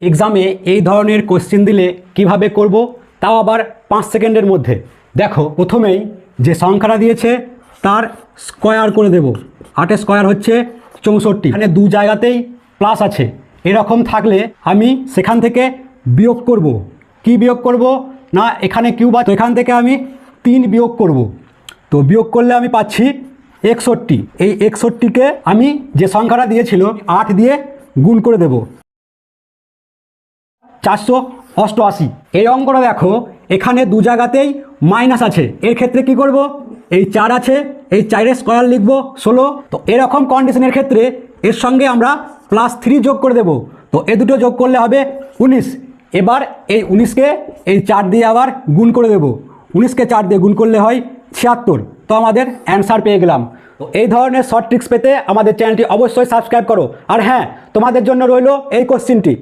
এক্সামে এই ধরনের কোশ্চেন দিলে কিভাবে করব, তাও আবার 5 সেকেন্ডের মধ্যে। দেখো, প্রথমেই যে সংখ্যাটা দিয়েছে তার স্কোয়ার করে দেব। 8 স্কোয়ার হচ্ছে 64। এখানে দু জায়গাতেই প্লাস আছে, এরকম থাকলে আমি সেখান থেকে বিয়োগ করব। কি বিয়োগ করব না, এখানে কিউব আছে, তো এখান থেকে আমি 3 বিয়োগ করব। তো বিয়োগ করলে আমি পাচ্ছি 61। এই 61কে আমি যে সংখ্যাটা দিয়েছিল 8 দিয়ে গুণ করে দেব, 488। এই অঙ্কটা দেখো, এখানে দু জায়গাতেই মাইনাস আছে, এর ক্ষেত্রে কি করব, এই 4 আছে, এই 4-এর স্কোয়ার লিখব 16। তো এরকম কন্ডিশনের ক্ষেত্রে এর সঙ্গে আমরা +3 যোগ করে দেব। তো এ দুটো যোগ করলে হবে 19। এবার এই 19কে এই 4 দিয়ে আবার গুণ করে দেব। 19কে 4 দিয়ে গুণ করলে হয় 76। তো আমাদের অ্যান্সার পেয়ে গেলাম। তো এই ধরনের শর্ট ট্রিক্স পেতে আমাদের চ্যানেলটি অবশ্যই সাবস্ক্রাইব করো। আর হ্যাঁ, তোমাদের জন্য রইল এই কোশ্চেনটি।